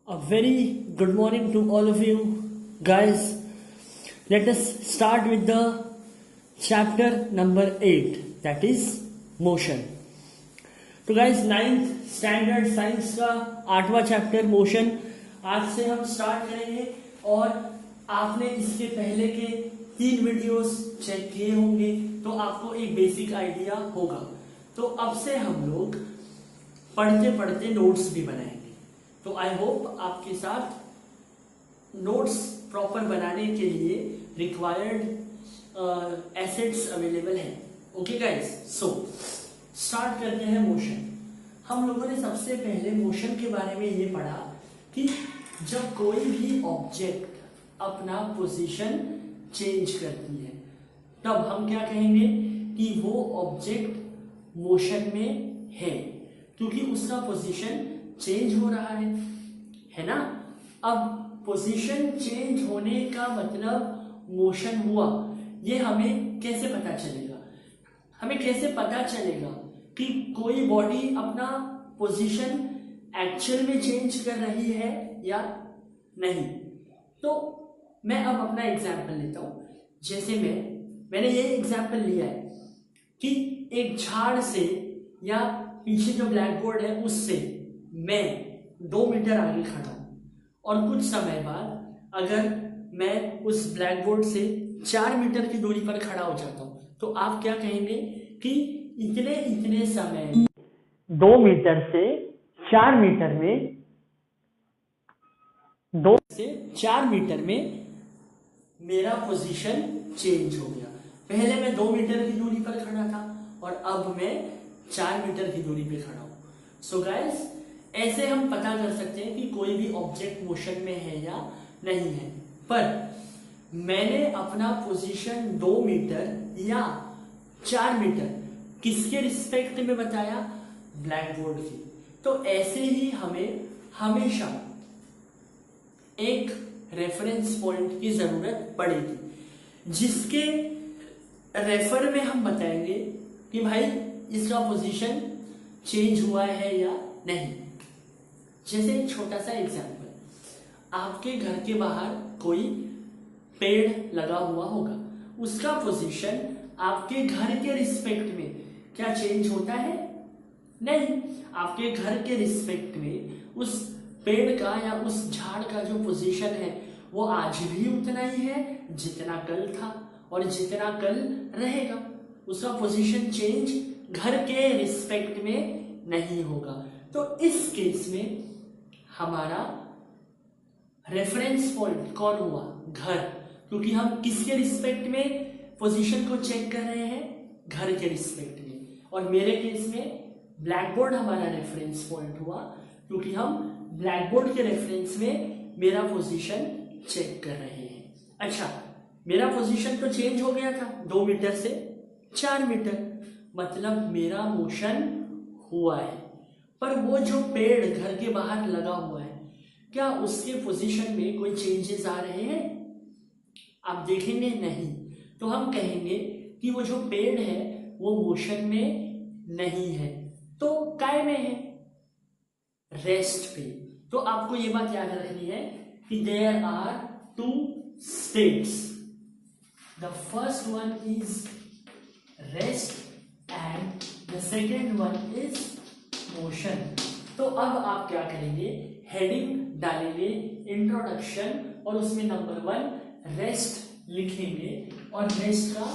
A very good morning to all of you guys. Let us start with the chapter number 8, that is motion. तो guys ninth standard science का 8वां chapter motion आज से हम start करेंगे और आपने इसके पहले के 3 वीडियोस चेक किए होंगे तो आपको एक बेसिक आइडिया होगा। तो अब से हम लोग पढ़ते पढ़ते नोट्स भी बनाएंगे। तो आई होप आपके साथ नोट्स प्रॉपर बनाने के लिए रिक्वायर्ड एसेट्स अवेलेबल हैं। ओके गाइस, सो स्टार्ट करते हैं मोशन। हम लोगों ने सबसे पहले मोशन के बारे में ये पढ़ा कि जब कोई भी ऑब्जेक्ट अपना पोजीशन चेंज करती है तब हम क्या कहेंगे कि वो ऑब्जेक्ट मोशन में है, क्योंकि उसका पोजीशन चेंज हो रहा है ना। अब पोजीशन चेंज होने का मतलब मोशन हुआ, ये हमें कैसे पता चलेगा? हमें कैसे पता चलेगा कि कोई बॉडी अपना पोजीशन एक्चुअल में चेंज कर रही है या नहीं? तो मैं अब अपना एग्जाम्पल लेता हूं। जैसे मैंने ये एग्जाम्पल लिया है कि एक झाड़ से या पीछे जो ब्लैक बोर्ड है उससे मैं 2 मीटर आगे खड़ा हूं और कुछ समय बाद अगर मैं उस ब्लैक बोर्ड से 4 मीटर की दूरी पर खड़ा हो जाता हूं तो आप क्या कहेंगे कि इतने इतने समय 2 मीटर से 4 मीटर में 2 से 4 मीटर में मेरा पोजीशन चेंज हो गया। पहले मैं 2 मीटर की दूरी पर खड़ा था और अब मैं 4 मीटर की दूरी पे खड़ा हूं। सो गाइस, ऐसे हम पता कर सकते हैं कि कोई भी ऑब्जेक्ट मोशन में है या नहीं है। पर मैंने अपना पोजीशन 2 मीटर या 4 मीटर किसके रिस्पेक्ट में बताया? ब्लैक बोर्ड की। तो ऐसे ही हमें हमेशा एक रेफरेंस पॉइंट की जरूरत पड़ेगी, जिसके रेफर में हम बताएंगे कि भाई इसका पोजीशन चेंज हुआ है या नहीं। जैसे एक छोटा सा एग्जांपल, आपके घर के बाहर कोई पेड़ लगा हुआ होगा, उसका पोजीशन आपके घर के रिस्पेक्ट में क्या चेंज होता है? नहीं। आपके घर के रिस्पेक्ट में उस पेड़ का या उस झाड़ का जो पोजीशन है वो आज भी उतना ही है जितना कल था और जितना कल रहेगा। उसका पोजीशन चेंज घर के रिस्पेक्ट में नहीं होगा। तो इस केस में हमारा रेफरेंस पॉइंट कौन हुआ? घर, क्योंकि हम किसके रिस्पेक्ट में पोजीशन को चेक कर रहे हैं? घर के रिस्पेक्ट में। और मेरे केस में ब्लैक बोर्ड हमारा रेफरेंस पॉइंट हुआ, क्योंकि हम ब्लैक बोर्ड के रेफरेंस में मेरा पोजीशन चेक कर रहे हैं। अच्छा, मेरा पोजीशन तो चेंज हो गया था 2 मीटर से 4 मीटर, मतलब मेरा मोशन हुआ है। पर वो जो पेड़ घर के बाहर लगा हुआ है, क्या उसके पोजीशन में कोई चेंजेस आ रहे हैं? आप देखेंगे नहीं। तो हम कहेंगे कि वो जो पेड़ है वो मोशन में नहीं है, तो काय में है? रेस्ट पे। तो आपको ये बात याद रखनी है कि there are 2 states. The first one is rest and the second one is motion. तो अब आप क्या करेंगे? हेडिंग डालेंगे इंट्रोडक्शन और उसमें नंबर 1 रेस्ट लिखेंगे और रेस्ट का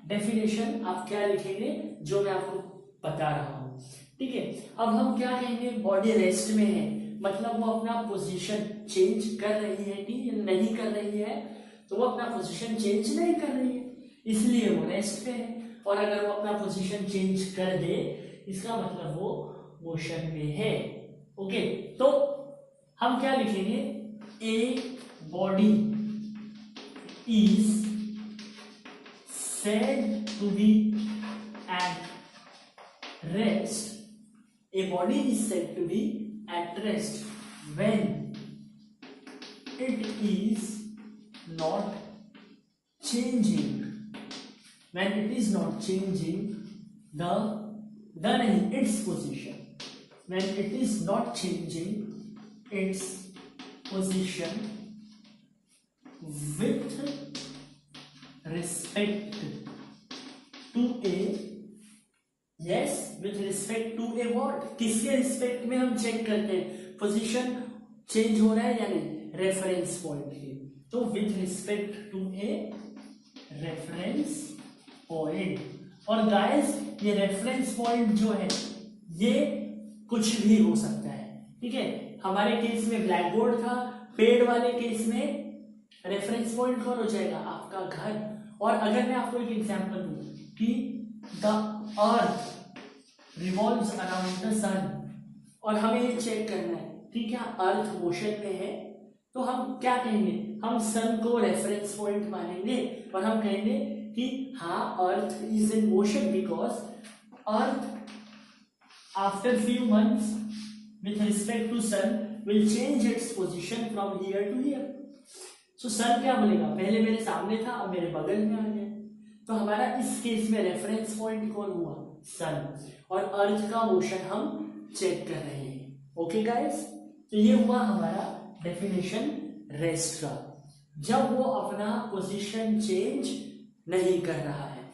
डेफिनेशन आप क्या लिखेंगे जो मैं आपको बता रहा हूं। ठीक है, अब हम क्या कहेंगे? बॉडी रेस्ट में है, मतलब वो अपना पोजीशन चेंज कर रही है कि नहीं कर रही है? तो वो अपना पोजीशन चेंज नहीं कर रही है, इसलिए वो रेस्ट पे है। और अगर वो अपना पोजीशन चेंज कर दे इसका मतलब वो मोशन में है। ओके, तो हम क्या लिखेंगे? A body is said to be at rest. A body is said to be at rest when it is not changing. When it is not changing its position. When it is not changing its position with respect to a, yes with respect to a what, किसके respect में हम check करते हैं position change हो रहा है या नहीं, रेफरेंस पॉइंट के। तो with respect to a reference point. और गाइस ये रेफरेंस पॉइंट जो है ये कुछ भी हो सकता है, ठीक है। हमारे केस में ब्लैक बोर्ड था, पेड़ वाले केस में रेफरेंस पॉइंट कौन हो जाएगा, आपका घर। और अगर मैं आपको एक एग्जांपल दूं कि the earth revolves around the sun, और हमें ये चेक करना है कि क्या अर्थ मोशन में है, तो हम क्या कहेंगे, हम सन को रेफरेंस पॉइंट मानेंगे और हम कहेंगे कि हाँ earth is in motion because earth after few months with respect to sun will change its position from here to here. So sun क्या बोलेगा, पहले मेरे सामने था अब मेरे बगल में आ गया। तो हमारा इस केस में रेफरेंस पॉइंट कौन हुआ, सन, और अर्थ का मोशन हम चेक कर रहे हैं। ओके गाइस, तो ये हुआ हमारा डेफिनेशन रेस्ट का, जब वो अपना पोजीशन चेंज नहीं कर रहा है।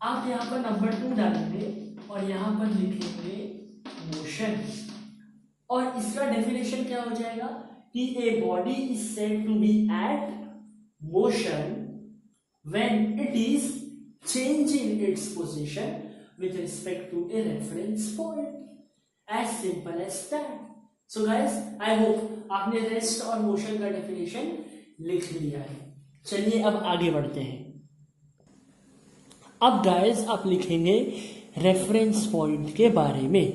आप यहाँ पर नंबर 2 डालेंगे और यहाँ पर लिखेंगे मोशन, और इसका डेफिनेशन क्या हो जाएगा कि a body is said to be at motion when it is changing its position with respect to a reference point, as simple as that. So guys I hope आपने रेस्ट और motion का definition लिख लिया है। चलिए अब आगे बढ़ते हैं। अब गाइस आप लिखेंगे रेफरेंस पॉइंट के बारे में।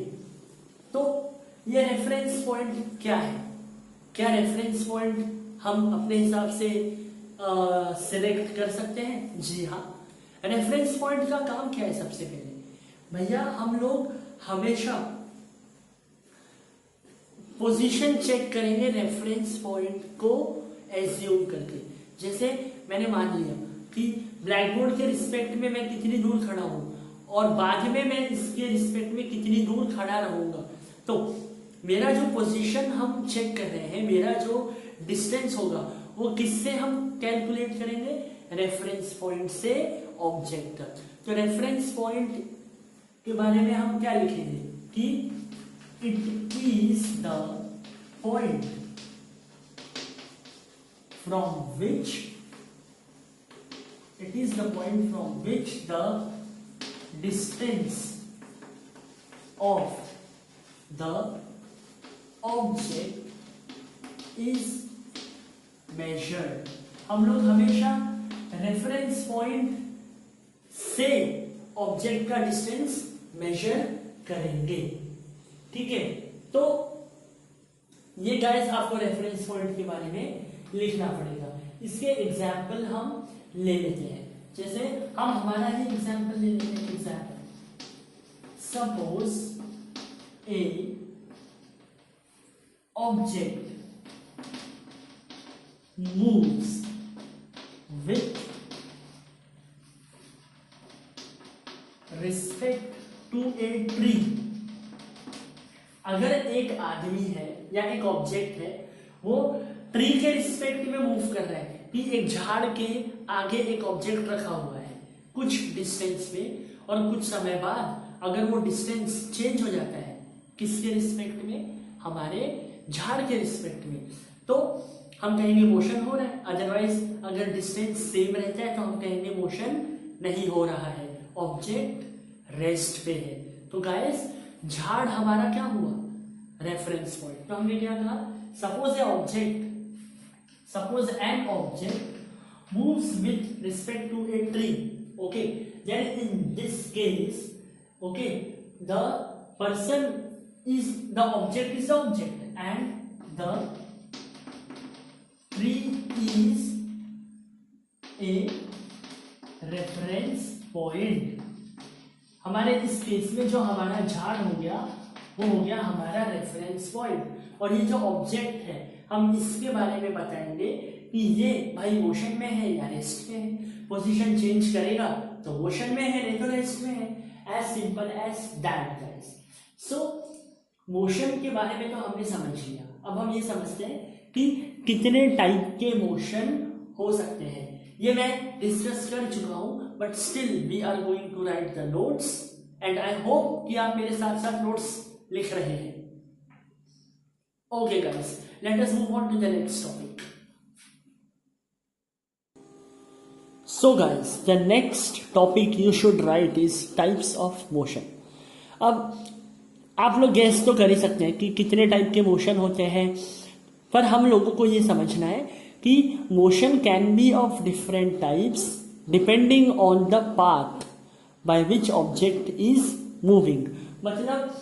तो ये रेफरेंस पॉइंट क्या है, क्या रेफरेंस पॉइंट हम अपने हिसाब से सिलेक्ट कर सकते हैं? जी हाँ, रेफरेंस पॉइंट का काम क्या है? सबसे पहले भैया हम लोग हमेशा पोजीशन चेक करेंगे रेफरेंस पॉइंट को एज्यूम करके। जैसे मैंने मान लिया कि ब्लैक बोर्ड के रिस्पेक्ट में मैं कितनी दूर खड़ा हूं और बाद में मैं इसके रिस्पेक्ट में कितनी दूर खड़ा रहूंगा, तो मेरा जो पोजीशन हम चेक कर रहे हैं, मेरा जो डिस्टेंस होगा वो किससे हम कैलकुलेट करेंगे? रेफरेंस पॉइंट से ऑब्जेक्ट तक। तो रेफरेंस पॉइंट के बारे में हम क्या लिखेंगे कि it is the point from which the distance of the object is measured। हम लोग हमेशा रेफरेंस पॉइंट से ऑब्जेक्ट का डिस्टेंस मेजर करेंगे, ठीक है। तो ये गाइस आपको रेफरेंस पॉइंट के बारे में लिखना पड़ेगा। इसके एग्जाम्पल हम ले लेते हैं, जैसे हम हमारा ही एग्जाम्पल ले लेते हैं। Example suppose a object moves with respect to a tree। अगर एक आदमी है या एक ऑब्जेक्ट है वो ट्री के रिस्पेक्ट में मूव कर रहा है कि एक झाड़ के आगे एक ऑब्जेक्ट रखा हुआ है कुछ डिस्टेंस में, और कुछ समय बाद अगर वो डिस्टेंस चेंज हो जाता है किसके रिस्पेक्ट में? हमारे झाड़ के रिस्पेक्ट में, तो हम कहेंगे मोशन हो रहा है। अदरवाइज अगर डिस्टेंस सेम रहता है तो हम कहेंगे मोशन नहीं हो रहा है, ऑब्जेक्ट रेस्ट पे है। तो गाइस झाड़ हमारा क्या हुआ? Reference point. तो हमने क्या कहा, suppose an object moves with respect to a tree, okay, then in this case, okay, the person is the object and the tree is a reference point। हमारे इस केस में जो हमारा झाड़ हो गया वो हो गया हमारा रेफरेंस पॉइंट, और ये जो ऑब्जेक्ट है हम इसके बारे में बताएंगे कि ये भाई मोशन में है या रेस्ट में है। पोजीशन चेंज करेगा तो मोशन में है, नहीं तो रेस्ट में है। As simple as that guys. So motion के बारे में तो हमने समझ लिया, अब हम ये समझते हैं कि कितने टाइप के मोशन हो सकते हैं। ये मैं डिस्कस कर चुका हूं, but still we are going to write the notes and I hope कि आप मेरे साथ साथ नोट्स लिख रहे हैं। Okay guys, let us move on to the next topic. So guys, the next topic you should write is types of motion. अब आप लोग गेस तो कर ही सकते हैं कि कितने टाइप के मोशन होते हैं, पर हम लोगों को ये समझना है कि motion can be of different types depending on the path by which object is moving. मतलब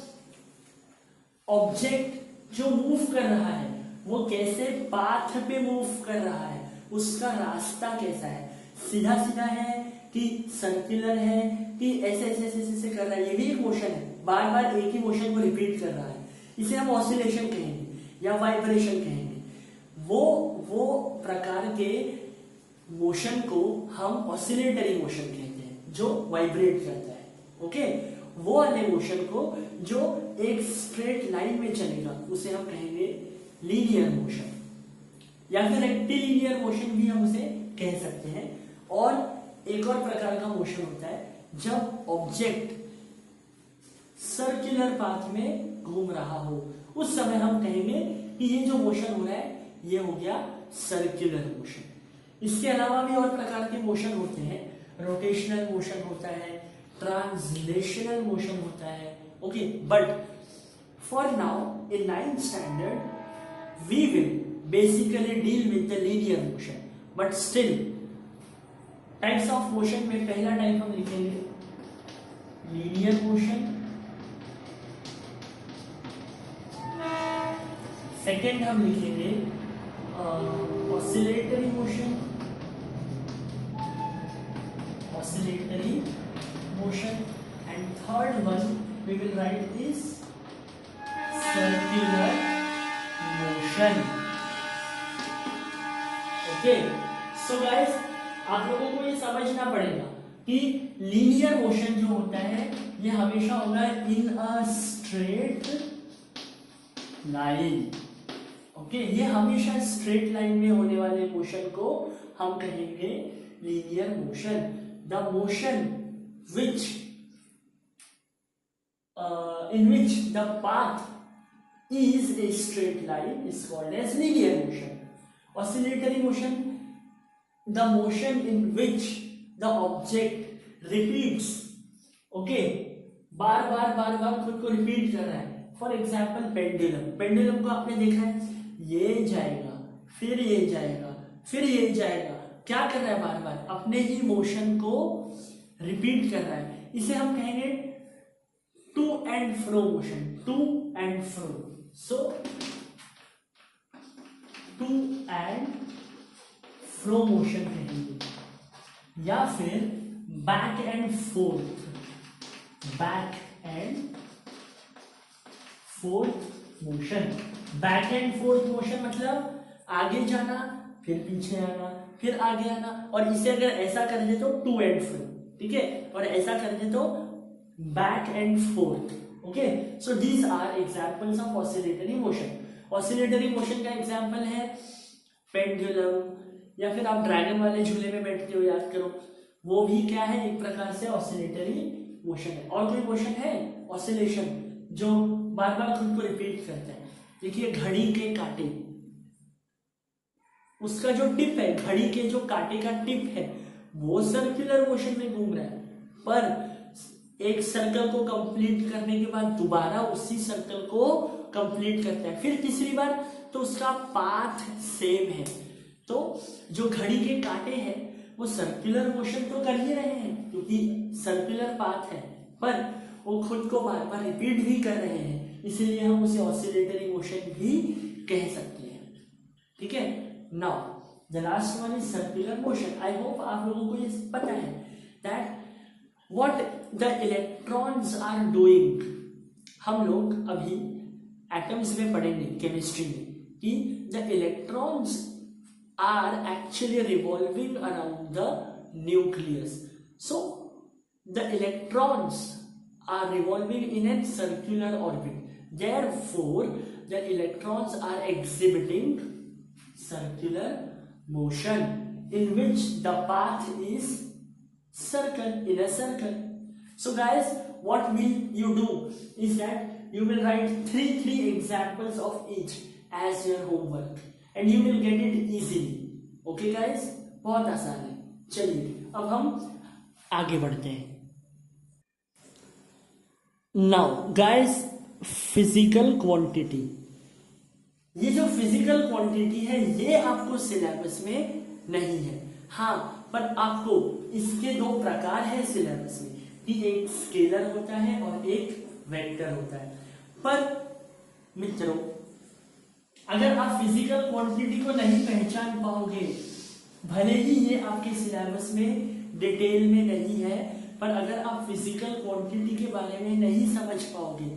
ऑब्जेक्ट जो मूव कर रहा है वो कैसे पाथ पे मूव कर रहा है, उसका रास्ता कैसा है, सीधा सीधा है कि सर्कुलर है कि ऐसे ऐसे ऐसे ऐसे कर रहा है। ये भी एक मोशन है, बार बार एक ही मोशन को रिपीट कर रहा है। इसे हम ऑसिलेशन कहेंगे या वाइब्रेशन कहेंगे। वो प्रकार के मोशन को हम ऑसिलेटरी मोशन कहते हैं, जो वाइब्रेट करता है। ओके, वो वाले मोशन को जो एक स्ट्रेट लाइन में चलेगा उसे हम कहेंगे लीनियर मोशन, या फिर रेक्टिलिनियर मोशन भी हम उसे कह सकते हैं। और एक और प्रकार का मोशन होता है जब ऑब्जेक्ट सर्कुलर पाथ में घूम रहा हो, उस समय हम कहेंगे कि ये जो मोशन हो रहा है ये हो गया सर्कुलर मोशन। इसके अलावा भी और प्रकार के मोशन होते हैं, रोटेशनल मोशन होता है, ट्रांसलेशनल मोशन होता है। Okay, but for now in 9th standard we will basically deal with the linear motion, but still types of motion में पहला टाइप हम लिखेंगे लीनियर मोशन, सेकेंड हम लिखेंगे oscillatory motion, and third one we will write this circular motion. Okay, so guys, आप लोगों को ये समझना पड़ेगा कि लीनियर मोशन जो होता है ये हमेशा होगा इन अ स्ट्रेट लाइन। ओके, ये हमेशा स्ट्रेट लाइन में होने वाले मोशन को हम कहेंगे linear motion. The motion which in which the path is a straight line is called as linear motion. Oscillatory motion, the motion in which the object repeats, okay, बार बार खुद को repeat कर रहा है। फॉर एग्जाम्पल पेंडुलम को आपने देखा है, ये जाएगा फिर ये जाएगा फिर ये जाएगा, क्या कर रहा है, बार बार अपने ही मोशन को रिपीट कर रहा है। इसे हम कहेंगे to and fro motion, to and fro. So to and fro motion कहेंगे, या फिर back and forth motion. Back and forth motion मतलब आगे जाना फिर पीछे आना फिर आगे आना, और इसे अगर ऐसा कर दे तो टू एंड फ्रो, ठीक है, और ऐसा कर दे तो back and forth. Okay, so these are examples of oscillatory motion. Oscillatory motion का एग्जाम्पल है पेंडुलम, या फिर आप ड्रैगन वाले झूले में बैठते हो, याद करो, वो भी क्या है, एक प्रकार से ऑसिलेटरी मोशन है। और कोई मोशन है ऑसिलेशन जो बार बार खुद को रिपीट करता है। देखिए घड़ी के कांटे, उसका जो टिप है, घड़ी के जो कांटे का टिप है, वो सर्कुलर मोशन में घूम रहा है, पर एक सर्कल को कंप्लीट करने के बाद दोबारा उसी सर्कल को कंप्लीट करता है, फिर तीसरी बार, तो उसका पाथ सेम है। तो जो घड़ी के कांटे हैं वो सर्कुलर मोशन तो कर ही रहे हैं क्योंकि सर्कुलर पाथ है, पर वो खुद को बार बार रिपीट भी कर रहे हैं, इसीलिए हम उसे ऑसिलेटरी मोशन भी कह सकते हैं। ठीक है, now the last one is circular motion. I hope आप लोगों को ये पता है that what the electrons are doing. हम लोग अभी एटम्स में पढ़ेंगे केमिस्ट्री में कि the electrons are actually revolving around the nucleus. So the electrons are revolving in a circular orbit. Therefore, the electrons are exhibiting circular motion in which the path is circle in a circle. So guys, what will you do is that you will write three examples of each as your homework and you will get it easily. Okay guys, बहुत आसान है. चलिए अब हम आगे बढ़ते हैं. Now guys, physical quantity. ये जो फिजिकल क्वांटिटी है ये आपको सिलेबस में नहीं है. हाँ, पर आपको इसके दो प्रकार है सिलेबस में कि एक स्केलर होता है और एक वेक्टर होता है. पर मित्रों, अगर आप फिजिकल क्वांटिटी को नहीं पहचान पाओगे, भले ही ये आपके सिलेबस में डिटेल में नहीं है, पर अगर आप फिजिकल क्वांटिटी के बारे में नहीं समझ पाओगे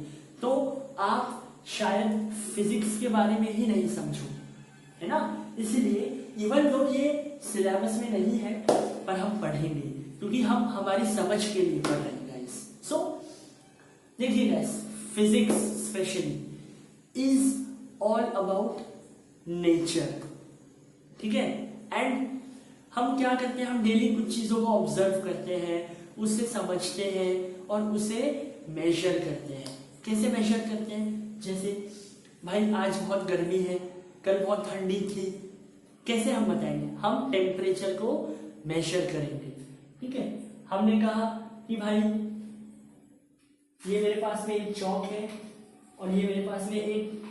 तो आप शायद फिजिक्स के बारे में ही नहीं समझोगे, है ना. इसलिए इवन दो ये सिलेबस में नहीं है पर हम पढ़ेंगे क्योंकि हम हमारी समझ के लिए पढ़ रहे हैं गाइस. सो देखिए guys, physics specially is all about nature. ठीक है. एंड हम क्या करते हैं, हम डेली कुछ चीजों को ऑब्जर्व करते हैं, उसे समझते हैं और उसे मेजर करते हैं. कैसे मेजर करते हैं? जैसे भाई आज बहुत गर्मी है, कल बहुत ठंडी थी. कैसे हम बताएंगे? हम टेम्परेचर को मेजर करेंगे. ठीक है. हमने कहा कि भाई ये मेरे पास में एक चौक है और ये मेरे पास में एक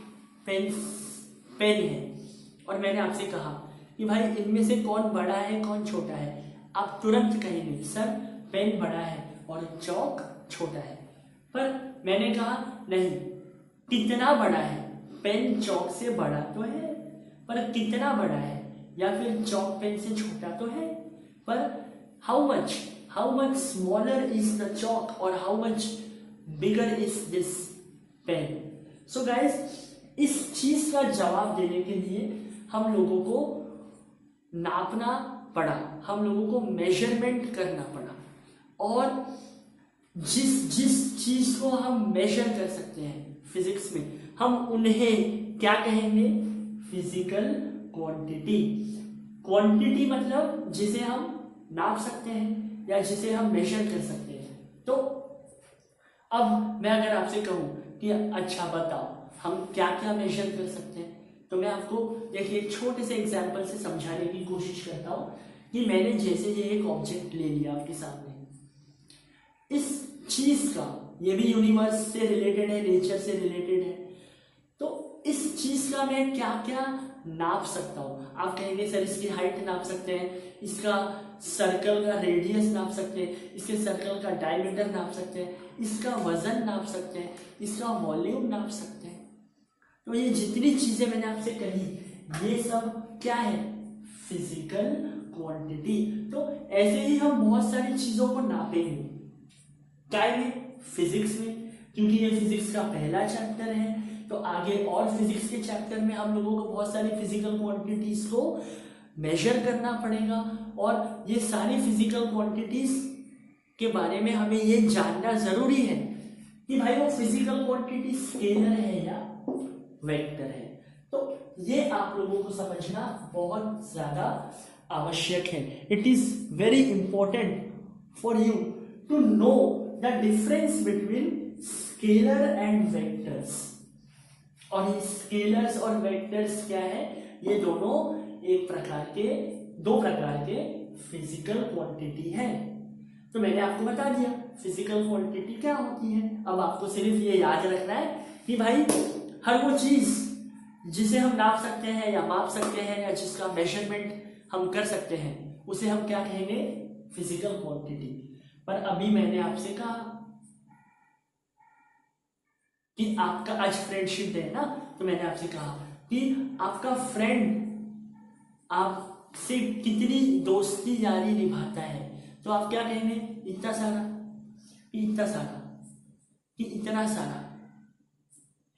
पेन है और मैंने आपसे कहा कि भाई इनमें से कौन बड़ा है कौन छोटा है. आप तुरंत कहेंगे सर पेन बड़ा है और चौक छोटा है. पर मैंने कहा नहीं, कितना बड़ा है? पेन चौक से बड़ा तो है, पर कितना बड़ा है? या फिर चौक पेन से छोटा तो है, पर how much smaller is the chalk और how much bigger is this pen. So guys, इस चीज का जवाब देने के लिए हम लोगों को नापना पड़ा, हम लोगों को मेजरमेंट करना पड़ा. और जिस चीज को हम मेजर कर सकते हैं फिजिक्स में, हम उन्हें क्या कहेंगे? Physical quantity. क्वांटिटी मतलब जिसे हम नाप सकते हैं या जिसे हम मेजर कर सकते हैं. तो अब मैं अगर आपसे कहूं कि अच्छा बताओ हम क्या क्या मेजर कर सकते हैं, तो मैं आपको देखिए एक छोटे से एग्जांपल से समझाने की कोशिश करता हूं कि मैंने जैसे ये एक ऑब्जेक्ट ले लिया आपके सामने, इस चीज का, ये भी यूनिवर्स से रिलेटेड है, नेचर से रिलेटेड है, तो इस चीज का मैं क्या क्या नाप सकता हूं. आप कहेंगे सर इसकी हाइट नाप सकते हैं, इसका सर्कल का रेडियस नाप सकते हैं, इसके सर्कल का डायमीटर नाप सकते हैं, इसका वजन नाप सकते हैं, इसका वॉल्यूम नाप सकते हैं. तो ये जितनी चीजें मैंने आपसे कही ये सब क्या है? Physical quantity. तो ऐसे ही हम बहुत सारी चीजों को नापेंगे. क्या में? फिजिक्स में, क्योंकि ये फिजिक्स का पहला चैप्टर है. तो आगे और फिजिक्स के चैप्टर में हम लोगों को बहुत सारी फिजिकल क्वांटिटीज को मेजर करना पड़ेगा और ये सारी फिजिकल क्वांटिटीज के बारे में हमें ये जानना जरूरी है कि भाई वो फिजिकल क्वांटिटी स्केलर है या वेक्टर है. तो ये आप लोगों को समझना बहुत ज्यादा आवश्यक है. It is very important for you to know the difference between scalar and vectors. और ये स्केलर्स और वेक्टर्स क्या है? ये दोनों दो प्रकार के फिजिकल क्वांटिटी है. तो मैंने आपको बता दिया फिजिकल क्वांटिटी क्या होती है. अब आपको सिर्फ ये याद रखना है कि भाई हर वो चीज जिसे हम नाप सकते हैं या माप सकते हैं या जिसका मेजरमेंट हम कर सकते हैं उसे हम क्या कहेंगे? Physical quantity. पर अभी मैंने आपसे कहा कि आपका आज फ्रेंडशिप डे है ना, तो मैंने आपसे कहा कि आपका फ्रेंड आपसे कितनी दोस्ती यारी निभाता है, तो आप क्या कहेंगे? इतना सारा, इतना सारा, कि इतना सारा,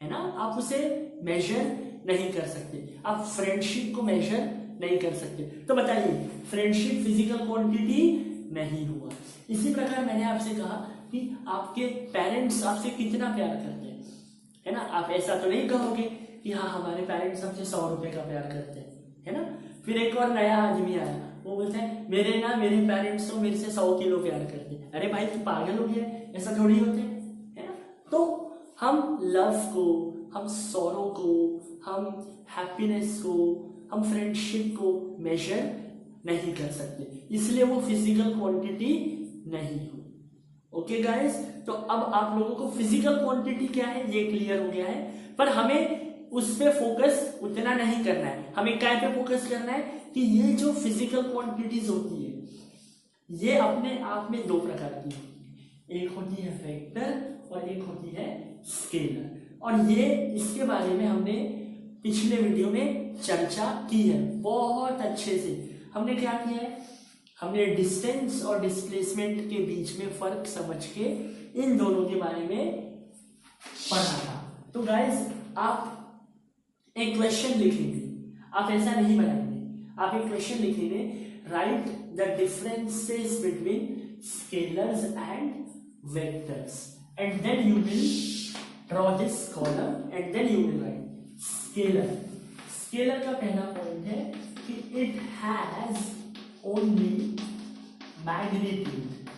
है ना. आप उसे मेजर नहीं कर सकते, आप फ्रेंडशिप को मेजर नहीं कर सकते. तो बताइए फ्रेंडशिप फिजिकल क्वांटिटी नहीं हुआ. इसी प्रकार मैंने आपसे कहा कि आपके पेरेंट्स आपसे कितना प्यार करते हैं, है ना. आप ऐसा तो नहीं कहोगे कि हाँ हमारे पेरेंट्स हमसे 100 रुपए का प्यार करते हैं, है ना। फिर एक और नया आदमी आया, वो बोलता है मेरे पेरेंट्स तो मेरे से 100 किलो प्यार करते हैं। अरे भाई तू पागल हो गया, ऐसा थोड़ी होते है ना। तो हम लव को, हम सॉरो को, हम हैप्पीनेस को, हम फ्रेंडशिप को मेजर नहीं कर सकते, इसलिए वो फिजिकल क्वांटिटी नहीं हो। ओके गाइस, तो अब आप लोगों को फिजिकल क्वांटिटी क्या है ये क्लियर हो गया है, पर हमें उस पे फोकस उतना नहीं करना है। हमें क्या पे फोकस करना है कि ये जो फिजिकल क्वांटिटीज होती है ये अपने आप में दो प्रकार की होती है, एक होती है वेक्टर और एक होती है स्केलर। और ये इसके बारे में हमने पिछले वीडियो में चर्चा की है बहुत अच्छे से। हमने क्या किया है, हमने डिस्टेंस और डिस्प्लेसमेंट के बीच में फर्क समझ के इन दोनों के बारे में पढ़ा था। तो गाइस आप एक क्वेश्चन लिखेंगे, आप ऐसा नहीं बनाएंगे, आप एक क्वेश्चन लिखेंगे, write the differences between scalars and vectors and then you will draw this column and then you will write scalar. Scalar का पहला पॉइंट है कि इट हैज ओनली मैग्नीट्यूड,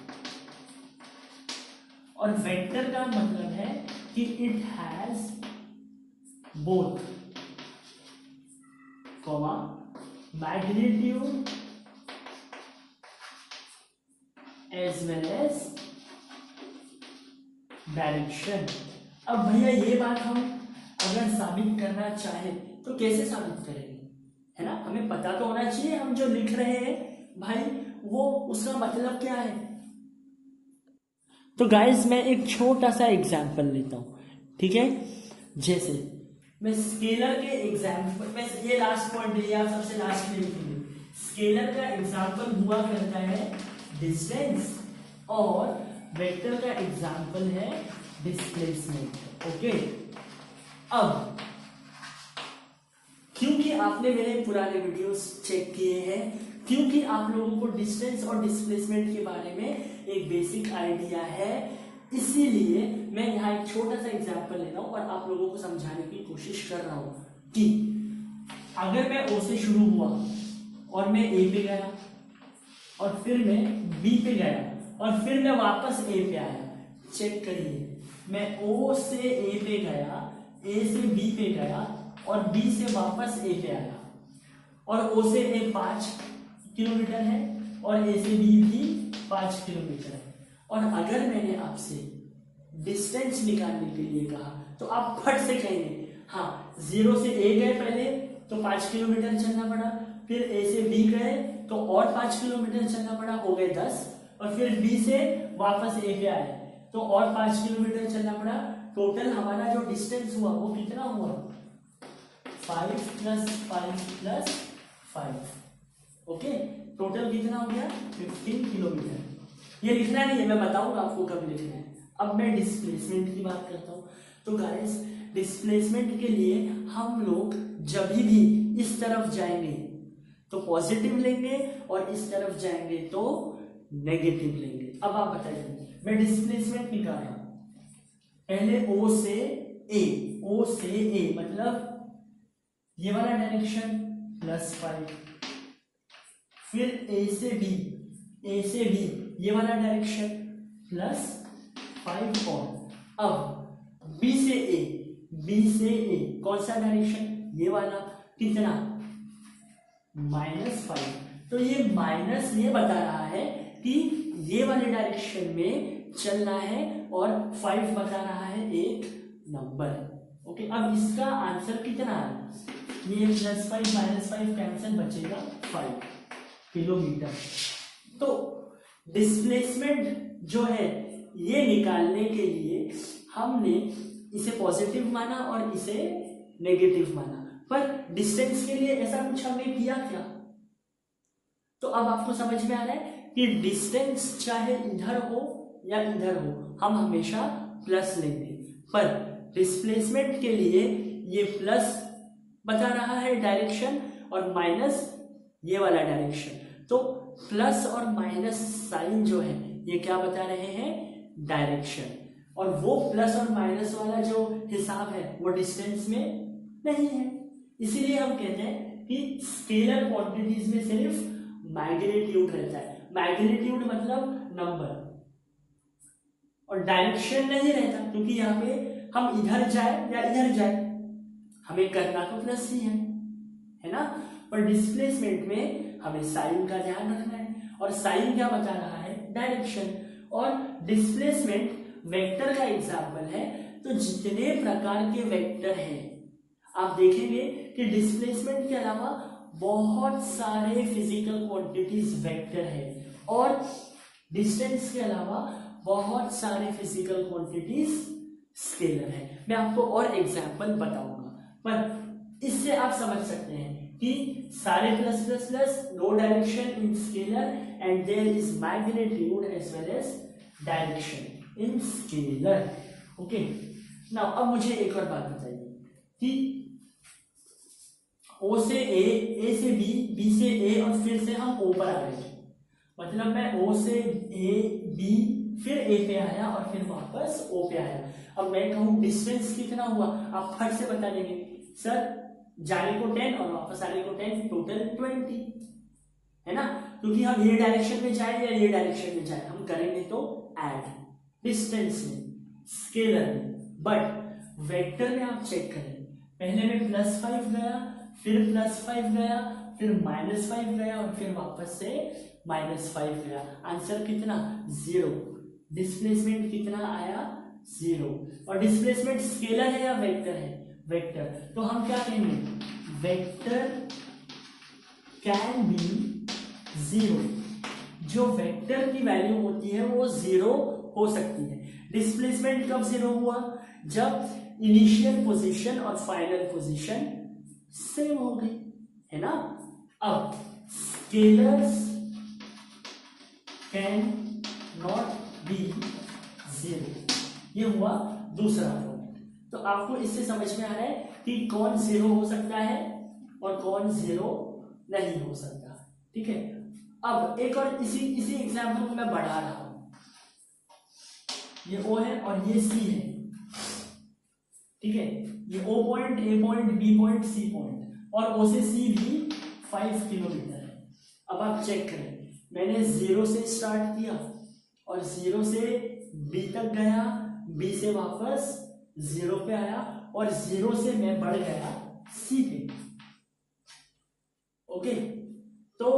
और वेक्टर का मतलब है कि it has both comma magnitude as well as direction. अब भैया ये बात हम अगर साबित करना चाहे तो कैसे साबित करेंगे, है ना। हमें पता तो होना चाहिए हम जो लिख रहे हैं भाई वो उसका मतलब क्या है। तो गाइस मैं एक छोटा सा एग्जांपल लेता हूं, ठीक है। जैसे मैं स्केलर के एग्जांपल में ये लास्ट पॉइंट लिया, सबसे लास्ट में लिखेंगे। स्केलर का एग्जांपल हुआ करता है डिस्टेंस और वेक्टर का एग्जांपल है डिस्प्लेसमेंट। ओके, अब क्योंकि आपने मेरे पुराने वीडियोस चेक किए हैं, क्योंकि आप लोगों को डिस्टेंस और डिस्प्लेसमेंट के बारे में एक बेसिक आइडिया है, इसीलिए मैं यहाँ एक छोटा सा एग्जांपल ले रहा हूं और आप लोगों को समझाने की कोशिश कर रहा हूं कि अगर मैं ओ से शुरू हुआ और मैं ए पे गया और फिर मैं बी पे गया और फिर मैं वापस ए पे आया, चेक करिए, मैं ओ से ए पे गया, ए से बी पे गया और बी से वापस ए पे आया, और ओ से ए 5 किलोमीटर है और ए से बी भी 5 किलोमीटर है। और अगर मैंने आपसे डिस्टेंस निकालने के लिए कहा तो आप फट से कहेंगे हाँ 0 से ए गए पहले तो 5 किलोमीटर चलना पड़ा, फिर ए से बी गए तो और 5 किलोमीटर चलना पड़ा, हो गए 10, और फिर बी से वापस ए पे आए तो और 5 किलोमीटर चलना पड़ा। टोटल हमारा जो डिस्टेंस हुआ वो कितना हुआ, 5 + 5 + 5। ओके, टोटल कितना हो गया, 15 किलोमीटर। ये लिखना नहीं है, मैं बताऊंगा आपको कब लिखना है। अब मैं डिस्प्लेसमेंट की बात करता हूं। तो गाइस डिस्प्लेसमेंट के लिए हम लोग जब भी इस तरफ जाएंगे तो पॉजिटिव लेंगे और इस तरफ जाएंगे तो नेगेटिव लेंगे। अब आप बताइए, मैं डिस्प्लेसमेंट निकाल रहा हूं, पहले ओ से ए, ओ से ए मतलब ये वाला डायरेक्शन +5, फिर ए से बी, ए से बी ये वाला डायरेक्शन +5, और अब बी से ए, बी से ए कौन सा डायरेक्शन, ये वाला, कितना, -5। तो ये माइनस ये बता रहा है कि ये वाले डायरेक्शन में चलना है और 5 बता रहा है एक नंबर। ओके, अब इसका आंसर कितना है, ये +5 -5 कैंसिल, बचेगा 5 किलोमीटर। तो डिस्प्लेसमेंट जो है ये निकालने के लिए हमने इसे पॉजिटिव माना और इसे नेगेटिव माना, पर डिस्टेंस के लिए ऐसा कुछ हमने किया क्या। तो अब आपको समझ में आ रहा है कि डिस्टेंस चाहे इधर हो या इधर हो हम हमेशा प्लस लेंगे, पर डिस्प्लेसमेंट के लिए ये प्लस बता रहा है डायरेक्शन और माइनस ये वाला डायरेक्शन। तो प्लस और माइनस साइन जो है ये क्या बता रहे हैं, डायरेक्शन, और वो प्लस और माइनस वाला जो हिसाब है वो डिस्टेंस में नहीं है, इसीलिए हम कहते हैं कि स्केलर क्वांटिटीज में सिर्फ मैग्नीट्यूड रहता है, मैग्नीट्यूड मतलब नंबर, और डायरेक्शन नहीं रहता, क्योंकि यहाँ पे हम इधर जाए या इधर जाए हमें करना तो प्लस ही है ना। पर डिस्प्लेसमेंट में हमें साइन का ध्यान रखना है, और साइन क्या बता रहा है, डायरेक्शन। और डिस्प्लेसमेंट वेक्टर का एग्जाम्पल है, तो जितने प्रकार के वेक्टर हैं आप देखेंगे कि डिस्प्लेसमेंट के अलावा बहुत सारे फिजिकल क्वांटिटीज वेक्टर है, और डिस्टेंस के अलावा बहुत सारे फिजिकल क्वांटिटीज स्केलर है। मैं आपको और एग्जाम्पल बताऊंगा, पर इससे आप समझ सकते हैं कि सारे plus plus plus, no direction in scalar and there is magnitude as well as direction in scalar. Okay, now अब मुझे एक और बात बताइए कि O से A से B, B से A और फिर से हम O पर आ गए, मतलब मैं O से A B फिर A पे आया और फिर वापस O पे आया। अब मैं कहूँ डिस्टेंस कितना हुआ, आप फट से बता देंगे सर जाने को 10 और वापस आने को 10, टोटल 20, है ना, क्योंकि हम ये डायरेक्शन में जाए या ये डायरेक्शन में जाए हम करेंगे तो ऐड डिस्टेंस में, स्केलर में। बट वेक्टर में आप चेक करें, पहले में +5 गया, फिर +5 गया, फिर -5 गया और फिर वापस से -5 गया, आंसर कितना 0, डिस्प्लेसमेंट कितना आया 0। और डिस्प्लेसमेंट स्केलर है या वेक्टर है, वेक्टर, तो हम क्या कहेंगे, वेक्टर कैन बी 0, जो वेक्टर की वैल्यू होती है वो 0 हो सकती है। डिस्प्लेसमेंट कब 0 हुआ, जब इनिशियल पोजीशन और फाइनल पोजीशन सेम हो गई, है ना। अब स्केलर्स कैन नॉट बी 0, ये हुआ दूसरा पॉइंट। तो आपको इससे समझ में आ रहा है कि कौन 0 हो सकता है और कौन 0 नहीं हो सकता, ठीक है। अब एक और इसी एग्जाम्पल को मैं बढ़ा रहा हूं, ये O है और ये C है, ठीक है, ये O point, A point, B point, C point, और O से C भी 5 किलोमीटर है। अब आप चेक करें, मैंने 0 से स्टार्ट किया और 0 से B तक गया, B से वापस 0 पे आया और 0 से मैं बढ़ गया C पे। ओके, तो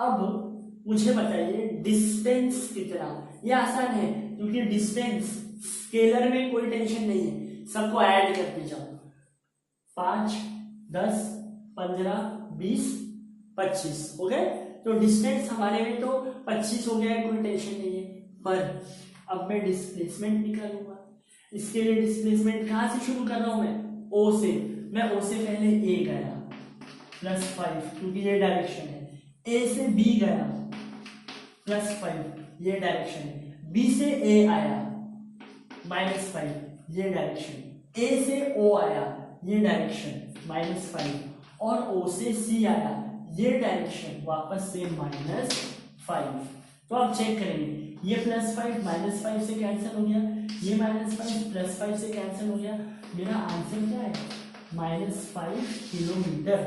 अब मुझे बताइए डिस्टेंस कितना, ये आसान है क्योंकि डिस्टेंस स्केलर में कोई टेंशन नहीं है, सबको ऐड करते जाओ, 5 10 15 20 25 हो गए, तो डिस्टेंस हमारे में तो 25 हो गया है, कोई टेंशन नहीं है। पर अब मैं डिस्प्लेसमेंट निकालूंगा, इसके लिए डिस्प्लेसमेंट कहां से शुरू कर रहा हूं, मैं O से, मैं O से पहले A गया +5 क्योंकि ये डायरेक्शन है, A से B गया +5 ये डायरेक्शन है, B से A आया -5 ये डायरेक्शन, A से O आया ये डायरेक्शन -5 और O से C आया ये डायरेक्शन वापस से -5। तो आप चेक करेंगे ये +5 -5 से कैंसिल हो गया, ये -5 +5 से कैंसिल हो गया, मेरा आंसर क्या है -5 किलोमीटर।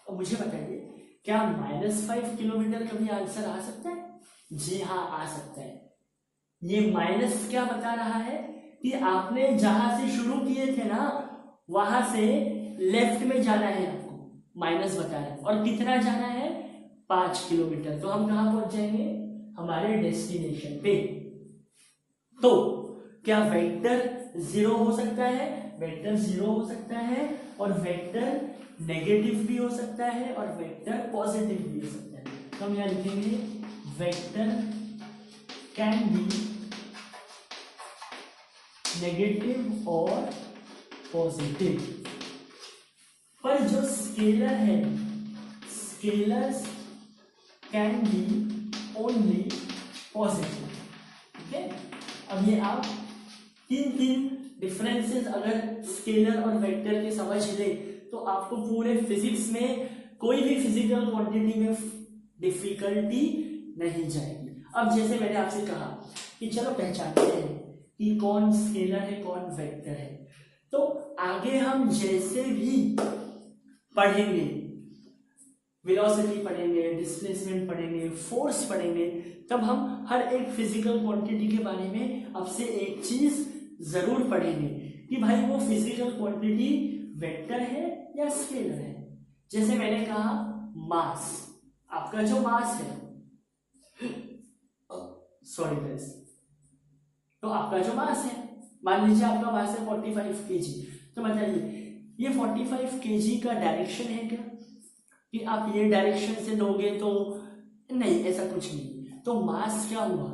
अब मुझे बताइए क्या -5 किलोमीटर कभी आंसर आ सकता है, जी हाँ आ सकता है। ये माइनस क्या बता रहा है कि आपने जहां से शुरू किए थे ना वहां से लेफ्ट में जाना है, आपको माइनस बता रहा है, और कितना जाना है 5 किलोमीटर। तो हम कहां पहुंच जाएंगे, हमारे डेस्टिनेशन पे। तो क्या वेक्टर 0 हो सकता है, वेक्टर 0 हो सकता है, और वेक्टर नेगेटिव भी हो सकता है, और वेक्टर पॉजिटिव भी हो सकता है। तो हम यहां लिखेंगे वेक्टर कैन बी नेगेटिव और पॉजिटिव। पर जो स्केलर है, scalars can be only positive, ठीक है। अब ये आप तीन डिफरेंसेस अगर स्केलर और वेक्टर के समझ ले तो आपको पूरे फिजिक्स में कोई भी फिजिकल क्वांटिटी में डिफिकल्टी नहीं जाएगी। अब जैसे मैंने आपसे कहा कि चलो पहचानते हैं कि कौन स्केलर है कौन वेक्टर है, तो आगे हम जैसे भी पढ़ेंगे वेलोसिटी पढ़ेंगे, डिस्प्लेसमेंट पढ़ेंगे, फोर्स पढ़ेंगे, तब हम हर एक फिजिकल क्वांटिटी के बारे में आपसे एक चीज जरूर पढ़ेंगे कि भाई वो फिजिकल क्वांटिटी वेक्टर है या स्केलर है। जैसे मैंने कहा मास, आपका जो मास है, सॉरी गाइस, तो आपका जो मास है, मान लीजिए आपका मास है 45 kg, तो बताइए ये 45 kg का डायरेक्शन है क्या कि आप ये डायरेक्शन से दोगे तो नहीं, ऐसा कुछ नहीं। तो मास क्या हुआ,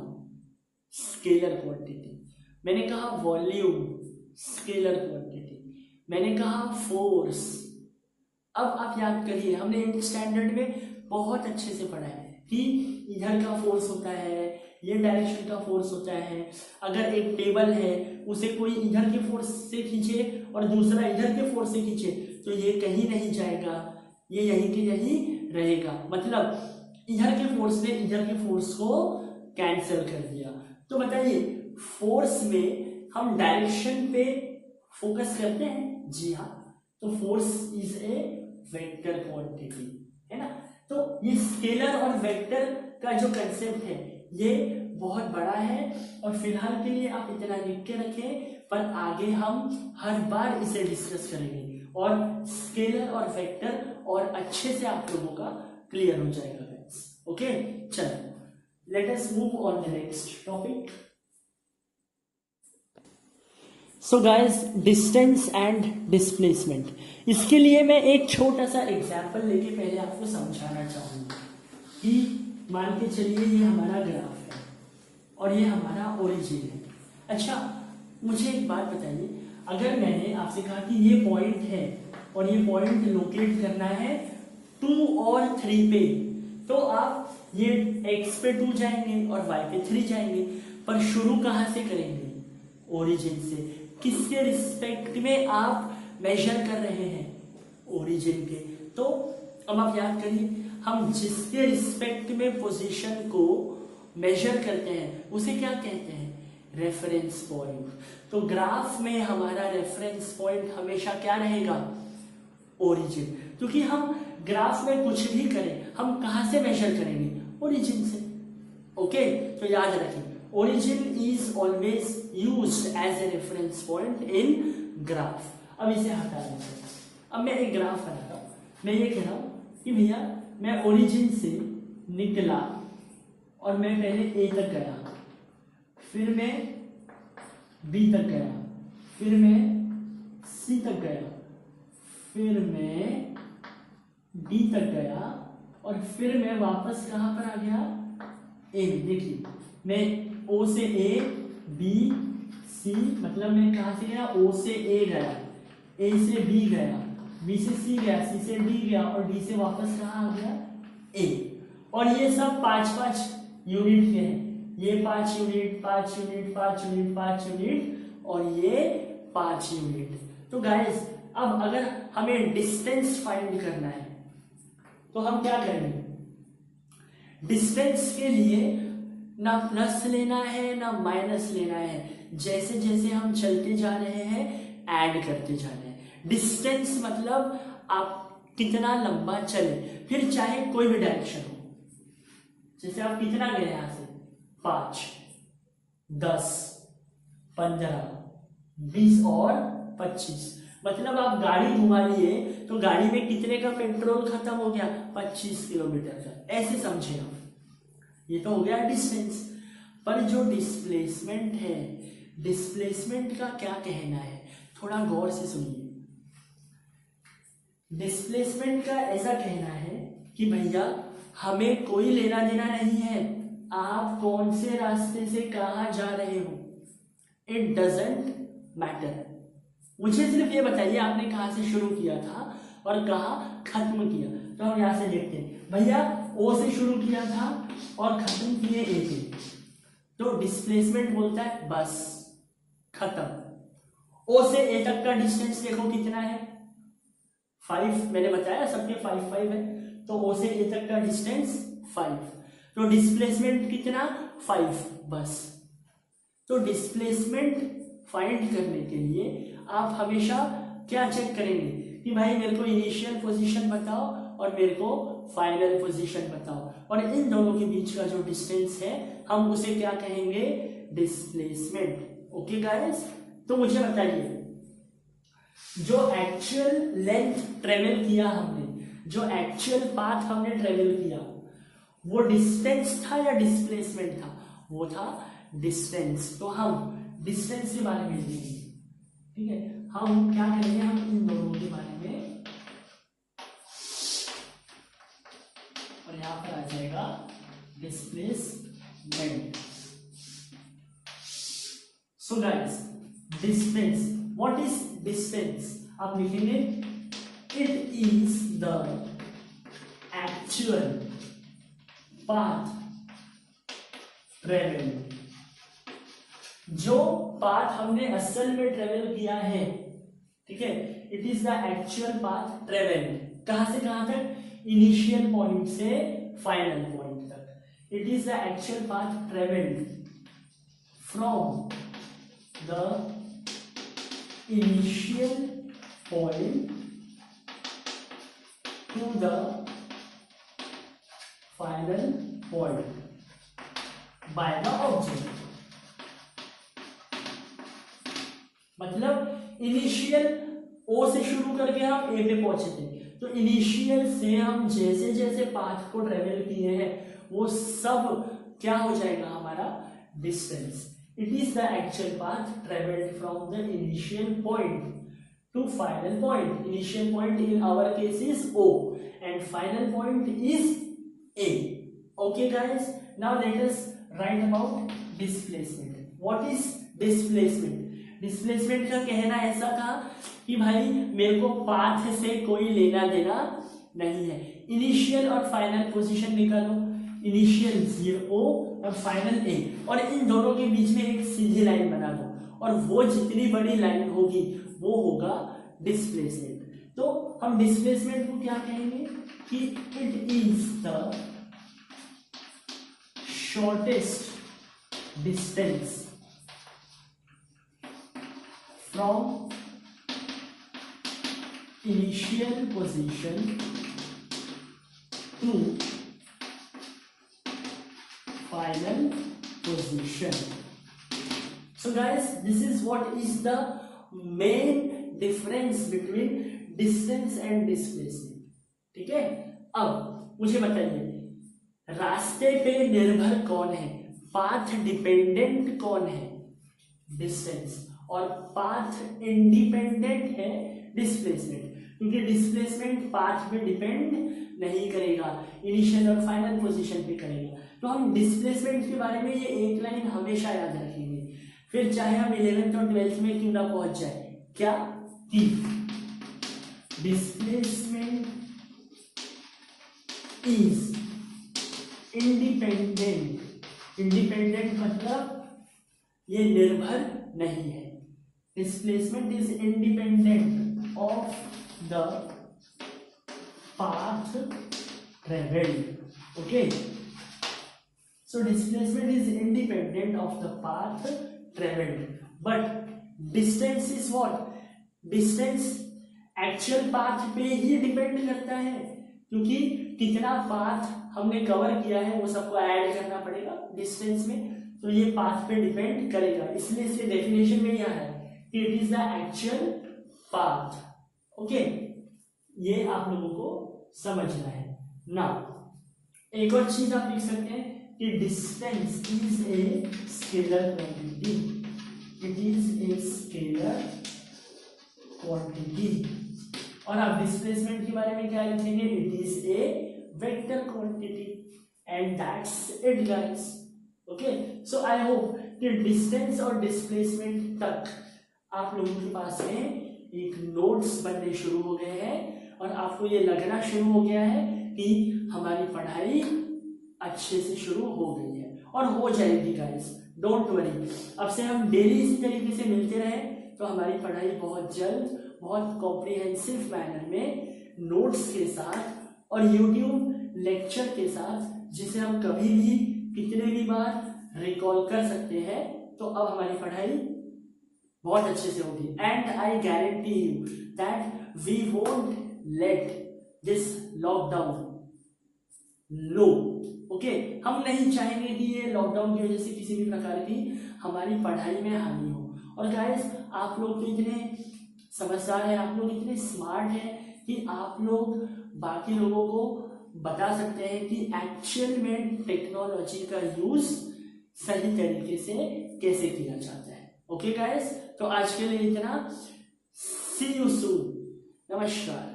स्केलर क्वांटिटी। मैंने कहा वॉल्यूम, स्केलर क्वांटिटी। मैंने कहा फोर्स। अब आप याद करिए, हमने एट स्टैंडर्ड में बहुत अच्छे से पढ़ा है कि इधर का फोर्स होता है, ये डायरेक्शन का फोर्स होता है। अगर एक टेबल है उसे कोई इधर के फोर्स से खींचे और दूसरा इधर के फोर्स से खींचे तो ये कहीं नहीं जाएगा, ये यहीं के यहीं रहेगा। मतलब इधर के फोर्स ने इधर के फोर्स को कैंसिल कर दिया। तो बताइए फोर्स में हम डायरेक्शन पे फोकस करते हैं? जी हाँ। तो force is a vector quantity, है ना। तो ये स्केलर और वेक्टर का जो कंसेप्ट है ये बहुत बड़ा है और फिलहाल के लिए आप इतना लिख के रखें, पर आगे हम हर बार इसे डिस्कस करेंगे और स्केलर और वेक्टर और अच्छे से आप लोगों का क्लियर हो जाएगा गाइस। ओके, चलो late us move on the next topic. So guys, distance and displacement, इसके लिए मैं एक छोटा सा एग्जाम्पल लेके पहले आपको समझाना चाहूंगा कि मान के चलिए ये हमारा ग्राफ है और ये हमारा ओरिजिन है। अच्छा, मुझे एक बात बताइए, अगर मैंने आपसे कहा कि ये पॉइंट है और ये पॉइंट लोकेट करना है 2 और 3 पे, तो आप ये x पे 2 जाएंगे और y पे 3 जाएंगे, पर शुरू कहाँ से करेंगे? ओरिजिन से। किसके रिस्पेक्ट में आप मेजर कर रहे हैं? ओरिजिन के। तो अब आप याद करिए, हम जिसके रिस्पेक्ट में पोजीशन को मेजर करते हैं उसे क्या कहते हैं? Reference point. तो ग्राफ में हमारा रेफरेंस पॉइंट हमेशा क्या रहेगा? ओरिजिन। क्योंकि हम ग्राफ में कुछ भी करें हम कहां से मेजर करेंगे? ओरिजिन से। ओके, तो याद रखें, origin is always used as a reference point in graph। अब इसे हटा देते हैं। अब मैं एक ग्राफ बनाता हूं, मैं ये कह रहा हूं कि भैया मैं ओरिजिन से निकला और मैं पहले ए तक गया, फिर मैं बी तक गया, फिर मैं सी तक गया, फिर मैं डी तक गया और फिर मैं वापस कहां पर आ गया? ए। देखिए, मैं ओ से ए, बी, सी, मतलब मैं कहां से गया? ओ से ए गया, ए से बी गया, बी से सी गया, सी से डी गया और डी से वापस कहां आ गया? ए। और ये सब 5-5 यूनिट के हैं। ये 5 यूनिट, 5 यूनिट, 5 यूनिट, 5 यूनिट और ये 5 यूनिट। तो गाइस, अब अगर हमें डिस्टेंस फाइंड करना है तो हम क्या करेंगे? डिस्टेंस के लिए ना प्लस लेना है ना माइनस लेना है, जैसे जैसे हम चलते जा रहे हैं ऐड करते जा रहे हैं। डिस्टेंस मतलब आप कितना लंबा चले, फिर चाहे कोई भी डायरेक्शन हो। जैसे आप कितना गए यहां से? 5, 10, 15, 20 और 25। मतलब आप गाड़ी घुमा लिए तो गाड़ी में कितने का पेट्रोल खत्म हो गया? 25 किलोमीटर का। ऐसे समझे आप, ये तो हो गया डिस्टेंस। पर जो डिस्प्लेसमेंट है, डिस्प्लेसमेंट का क्या कहना है? थोड़ा गौर से सुनिए। डिस्प्लेसमेंट का ऐसा कहना है कि भैया हमें कोई लेना देना नहीं है आप कौन से रास्ते से कहां जा रहे हो, इट डजेंट मैटर। मुझे सिर्फ ये बताइए आपने कहां से शुरू किया था और कहां खत्म किया। तो हम यहां से देखते हैं, भैया ओ से शुरू किया था और खत्म किए ए पे, तो डिस्प्लेसमेंट बोलता है बस खत्म। ओ से ए तक का डिस्टेंस देखो कितना है? 5। मैंने बताया सबके 5-5 है, तो ओ से ए तक का डिस्टेंस 5, तो डिस्प्लेसमेंट कितना? 5 बस। तो डिस्प्लेसमेंट फाइंड करने के लिए आप हमेशा क्या चेक करेंगे कि कि भाई मेरे को इनिशियल पोजीशन बताओ और मेरे को फाइनल पोजीशन बताओ, और इन दोनों के बीच का जो डिस्टेंस है हम उसे क्या कहेंगे, डिस्प्लेसमेंट। ओके गाइस, तो मुझे बताइए जो एक्चुअल लेंथ ट्रेवल किया हमने, जो एक्चुअल पाथ हमने ट्रेवल किया, वो डिस्टेंस था या डिस्प्लेसमेंट था? वो था डिस्टेंस। तो हम डिस्टेंस के बारे में लिखेंगे, ठीक है। हम क्या करेंगे, हम इन दोनों के बारे में, और यहां पर आ जाएगा displacement. So guys, distance, what is distance? आप लिखेंगे it is the actual path travel, जो पाथ हमने असल में ट्रेवल किया है, ठीक है। It is the actual path travel, कहां से कहां तक, इनिशियल पॉइंट से फाइनल पॉइंट तक। It is the actual path travelled from the initial point two the final point by the object. मतलब इनिशियल ओ से शुरू करके हम ए पे पहुंचे थे, तो इनिशियल से हम जैसे जैसे पाथ को ट्रेवल किए हैं वो सब क्या हो जाएगा, हमारा distance. It is the actual path travelled from the initial point to final point. Initial point in our case is O and final point is A. Okay guys, now let us write about displacement. What is displacement? Displacement का कहना ऐसा था कि भाई मेरे को path से कोई लेना देना नहीं है। इनिशियल और फाइनल पोजीशन निकालो, इनिशियल 0 और फाइनल A, और इन दोनों के बीच में एक सीधी लाइन बना दो, और वो जितनी बड़ी लाइन होगी वो होगा डिस्प्लेसमेंट। तो हम डिस्प्लेसमेंट को क्या कहेंगे कि it is the shortest distance from initial position to final position. So guys, this is what is the main difference between distance and displacement, ठीक है। अब मुझे बताइए रास्ते पे निर्भर कौन है, पाथ डिपेंडेंट कौन है, डिस्टेंस, और पाथ इंडिपेंडेंट है डिस्प्लेसमेंट, क्योंकि डिस्प्लेसमेंट पाथ पे डिपेंड नहीं करेगा, इनिशियल और फाइनल पोजीशन पे करेगा। तो हम डिस्प्लेसमेंट के बारे में ये एक लाइन हमेशा याद रखेंगे, फिर चाहे हम 11th और 12th में क्यों ना पहुंच जाए, क्या कि डिस्प्लेसमेंट इज इंडिपेंडेंट। इंडिपेंडेंट मतलब ये निर्भर नहीं है। Displacement is independent of the path travelled. Okay, so displacement is independent of the path traveled, but distance is what? Distance actual path पे ही डिपेंड करता है, क्योंकि कितना पाथ हमने कवर किया है वो सबको ऐड करना पड़ेगा डिस्टेंस में, तो ये पाथ पे डिपेंड करेगा। इसलिए इसके डेफिनेशन में यह है कि it is the actual path. Okay, ये आप लोगों को समझना है ना। एक और चीज आप लिख सकते हैं कि distance is a scalar quantity. It is a scalar quantity. और आप डिस्प्लेसमेंट के बारे में क्या लिखेंगे, it is a vector quantity, and that's it guys. Okay, so I hope कि डिस्टेंस और डिस्प्लेसमेंट तक आप लोगों के पास में एक नोट्स बनने शुरू हो गए हैं, और आपको ये लगना शुरू हो गया है कि हमारी पढ़ाई अच्छे से शुरू हो गई है, और हो जाएगी गाइस, डोंट वरी। अब से हम डेली इसी तरीके से मिलते रहे तो हमारी पढ़ाई बहुत जल्द, बहुत कॉम्प्रिहेंसिव मैनर में नोट्स के साथ और यूट्यूब लेक्चर के साथ, जिसे हम कभी भी कितने भी बार रिकॉल कर सकते हैं, तो अब हमारी पढ़ाई बहुत अच्छे से होगी। And I guarantee you that we won't let this lockdown लो। ओके, हम नहीं चाहेंगे कि ये लॉकडाउन की वजह से किसी भी प्रकार की हमारी पढ़ाई में हानि हो। और गाइस, आप लोग तो इतने समझदार हैं, आप लोग इतने स्मार्ट हैं कि आप लोग बाकी लोगों को बता सकते हैं कि एक्चुअल में टेक्नोलॉजी का यूज सही तरीके से कैसे किया जाता है। ओके गाइस, तो आज के लिए इतना। सी यू सून। नमस्कार।